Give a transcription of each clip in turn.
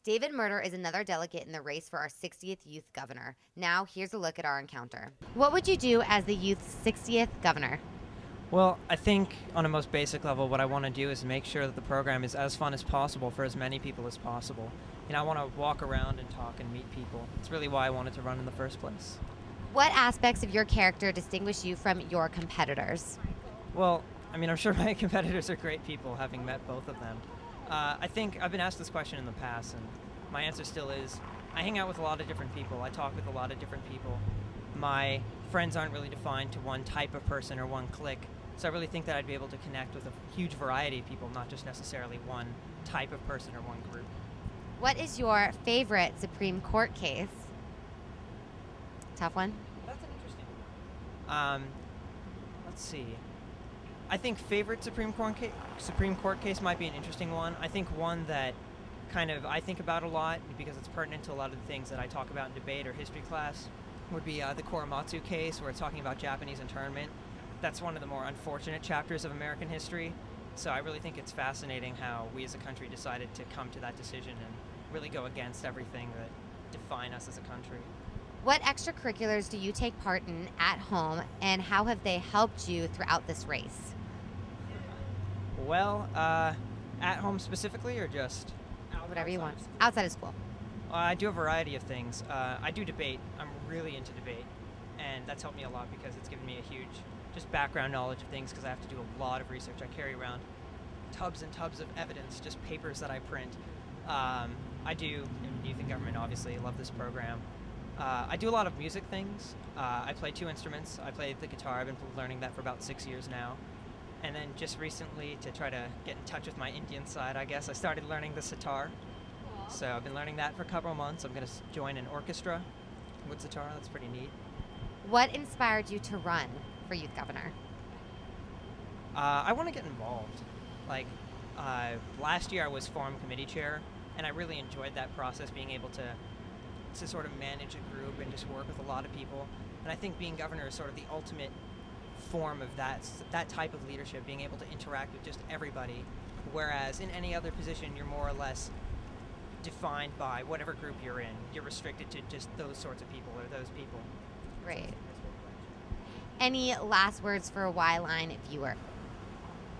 David Murder is another delegate in the race for our 60th youth governor. Now, here's a look at our encounter. What would you do as the youth's 60th governor? Well, I think on a most basic level, what I want to do is make sure that the program is as fun as possible for as many people as possible. I want to walk around and talk and meet people. It's really why I wanted to run in the first place. What aspects of your character distinguish you from your competitors? Well, I'm sure my competitors are great people, having met both of them. I think I've been asked this question in the past, and my answer still is, I hang out with a lot of different people. I talk with a lot of different people. My friends aren't really defined to one type of person or one clique, so I really think that I'd be able to connect with a huge variety of people, not just necessarily one type of person or one group. What is your favorite Supreme Court case? Tough one? That's an interesting one. Let's see. I think favorite Supreme Court case might be an interesting one. I think one that I think about a lot because it's pertinent to a lot of the things that I talk about in debate or history class would be the Korematsu case, where it's talking about Japanese internment. That's one of the more unfortunate chapters of American history. So I really think it's fascinating how we as a country decided to come to that decision and really go against everything that define us as a country. What extracurriculars do you take part in at home, and how have they helped you throughout this race? Well, at home specifically, or just whatever you want. Outside of school. I do a variety of things. I do debate. I'm really into debate, and that's helped me a lot because it's given me a huge just background knowledge of things, because I have to do a lot of research. I carry around tubs and tubs of evidence, just papers that I print. I do youth in government, obviously. I love this program. I do a lot of music things. I play 2 instruments. I play the guitar. I've been learning that for about 6 years now. And then just recently, to try to get in touch with my Indian side, I guess, I started learning the sitar. So I've been learning that for a couple of months. I'm going to join an orchestra with sitar. That's pretty neat. What inspired you to run for youth governor? I want to get involved. Last year I was forum committee chair, and I really enjoyed that process, being able to sort of manage a group and just work with a lot of people. And I think being governor is sort of the ultimate form of that type of leadership, being able to interact with just everybody, whereas in any other position you're more or less defined by whatever group you're in. You're restricted to just those sorts of people or those people. Great. Any last words for a Y-Line viewer?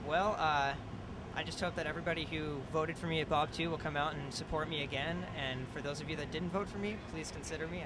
Well, I just hope that everybody who voted for me at Bob 2 will come out and support me again, and for those of you that didn't vote for me, please consider me.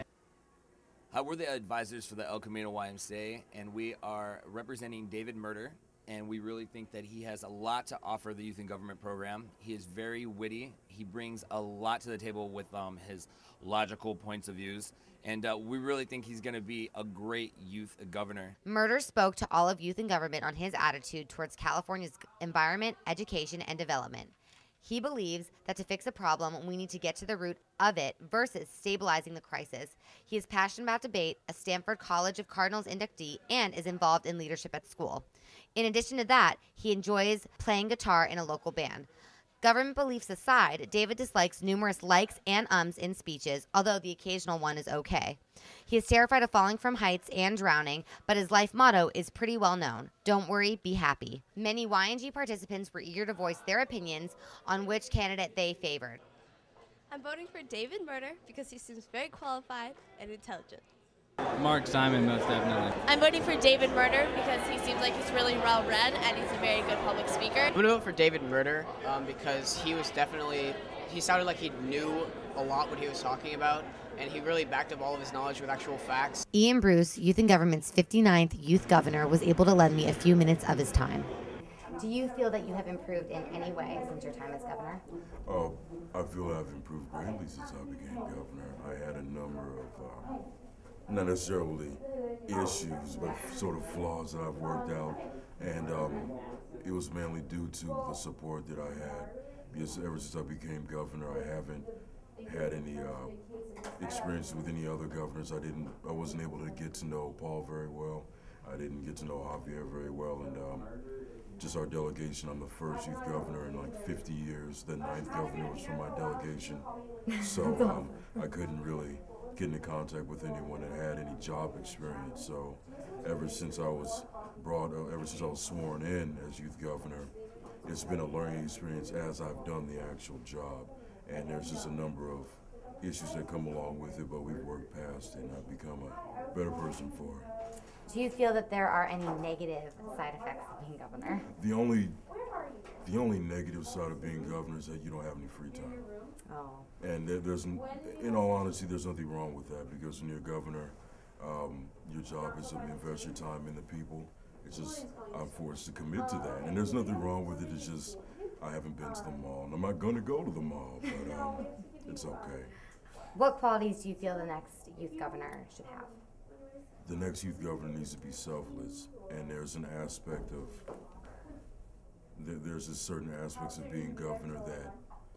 Hi, we're the advisors for the El Camino YMCA, and we are representing David Murder, and we really think that he has a lot to offer the Youth in Government program. He is very witty. He brings a lot to the table with his logical points of views, and we really think he's going to be a great youth governor. Murder spoke to all of youth in government on his attitude towards California's environment, education, and development. He believes that to fix a problem, we need to get to the root of it versus stabilizing the crisis. He is passionate about debate, a Stanford College of Cardinals inductee, and is involved in leadership at school. In addition to that, he enjoys playing guitar in a local band. Government beliefs aside, David dislikes numerous likes and ums in speeches, although the occasional one is okay. He is terrified of falling from heights and drowning, but his life motto is pretty well known: don't worry, be happy. Many YNG participants were eager to voice their opinions on which candidate they favored. I'm voting for David Murder because he seems very qualified and intelligent. Mark Simon, most definitely. I'm voting for David Murder because he seems like he's really well read and he's a very good public speaker. I'm going to vote for David Murder because he sounded like he knew a lot what he was talking about, and he really backed up all of his knowledge with actual facts. Ian Bruce, Youth in Government's 59th Youth Governor, was able to lend me a few minutes of his time. Do you feel that you have improved in any way since your time as governor? Oh, I feel I've improved greatly since I became governor. I had a number of, not necessarily issues, but sort of flaws that I've worked out. And it was mainly due to the support that I had. Because ever since I became governor, I haven't had any experience with any other governors. I wasn't able to get to know Paul very well. I didn't get to know Javier very well, and just our delegation. I'm the first youth governor in like 50 years. The 9th governor was from my delegation. So I couldn't really get into contact with anyone that had any job experience. So ever since I was sworn in as youth governor, it's been a learning experience as I've done the actual job. and there's just a number of issues that come along with it, but we've worked past it, and I've become a better person for it. Do you feel that there are any negative side effects of being governor? The only negative side of being governor is that you don't have any free time. Oh. And in all honesty, there's nothing wrong with that, because when you're governor, your job is to invest your time in the people. It's just, I'm forced to commit to that. And there's nothing wrong with it. It's just, I haven't been to the mall. And I'm not going to go to the mall, but it's okay. What qualities do you feel the next youth governor should have? The next youth governor needs to be selfless. And there's an aspect of, there's just certain aspects of being governor that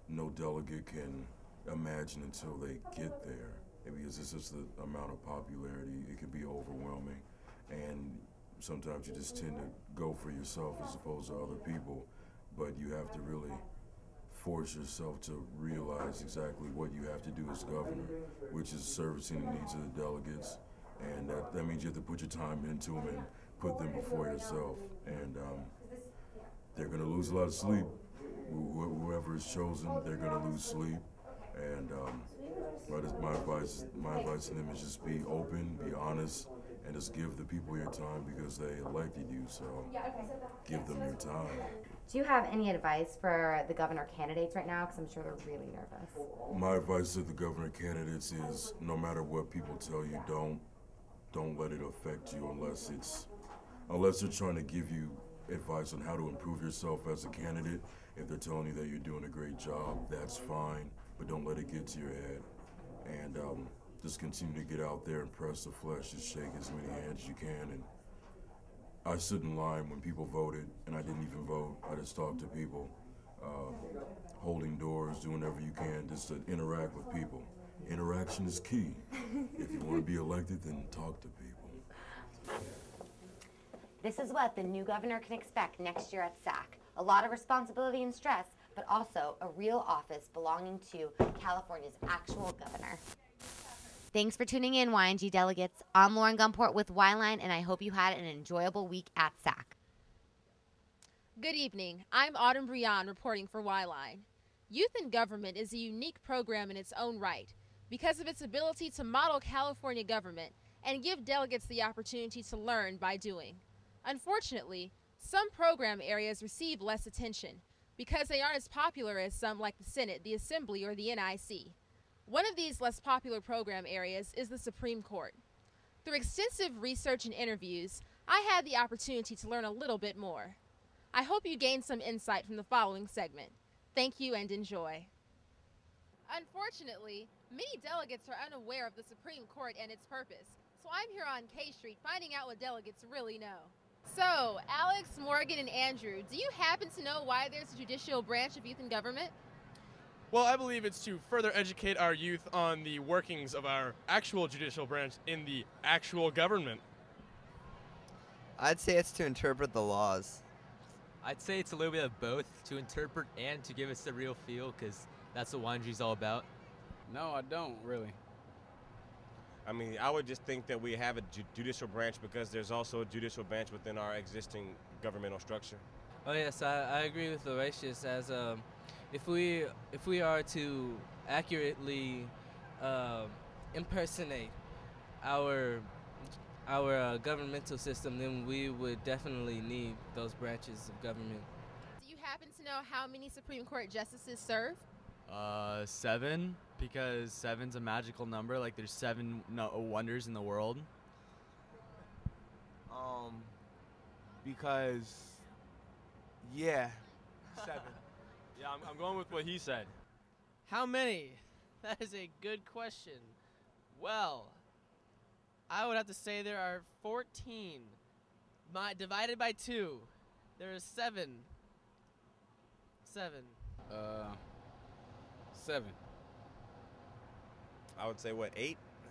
no delegate can imagine until they get there. Because it's just the amount of popularity, it can be overwhelming. And sometimes you just tend to go for yourself as opposed to other people. But you have to really force yourself to realize exactly what you have to do as governor, which is servicing the needs of the delegates. And that means you have to put your time into them and put them before yourself. And they're going to lose a lot of sleep. Whoever is chosen, they're going to lose sleep. And my advice to them is just be open, be honest, and just give the people your time because they elected you. So give them your time. Do you have any advice for the governor candidates right now? Because I'm sure they're really nervous. My advice to the governor candidates is no matter what people tell you, don't let it affect you unless they're trying to give you advice on how to improve yourself as a candidate. If they're telling you that you're doing a great job, that's fine, but don't let it get to your head. And just continue to get out there and press the flesh, just shake as many hands as you can. And I stood in line when people voted, and I didn't even vote. I just talked to people, holding doors, doing whatever you can just to interact with people. Interaction is key. If you want to be elected, then talk to people. This is what the new governor can expect next year at SAC. A lot of responsibility and stress, but also a real office belonging to California's actual governor. Thanks for tuning in, YNG delegates. I'm Lauren Gumport with Y-Line, and I hope you had an enjoyable week at SAC. Good evening. I'm Autumn Briand reporting for Y-Line. Youth in Government is a unique program in its own right because of its ability to model California government and give delegates the opportunity to learn by doing. Unfortunately, some program areas receive less attention because they aren't as popular as some like the Senate, the Assembly, or the NIC. One of these less popular program areas is the Supreme Court. Through extensive research and interviews, I had the opportunity to learn a little bit more. I hope you gained some insight from the following segment. Thank you and enjoy. Unfortunately, many delegates are unaware of the Supreme Court and its purpose, so I'm here on K Street finding out what delegates really know. So, Alex, Morgan, and Andrew, do you happen to know why there's a judicial branch of youth in government? Well, I believe it's to further educate our youth on the workings of our actual judicial branch in the actual government. I'd say it's to interpret the laws. I'd say it's a little bit of both, to interpret and to give us the real feel, because that's what YNG's all about. No, I don't, really. I mean, I would just think that we have a judicial branch because there's also a judicial branch within our existing governmental structure. Oh yes, I agree with Lauratius. As if we are to accurately impersonate our governmental system, then we would definitely need those branches of government. Do you happen to know how many Supreme Court justices serve? 7, because 7's a magical number. Like there's 7 wonders in the world. Because, yeah, 7. Yeah, I'm going with what he said. How many? That is a good question. Well, I would have to say there are 14. Divided by 2, there is 7. 7. 7. I would say, what, 8?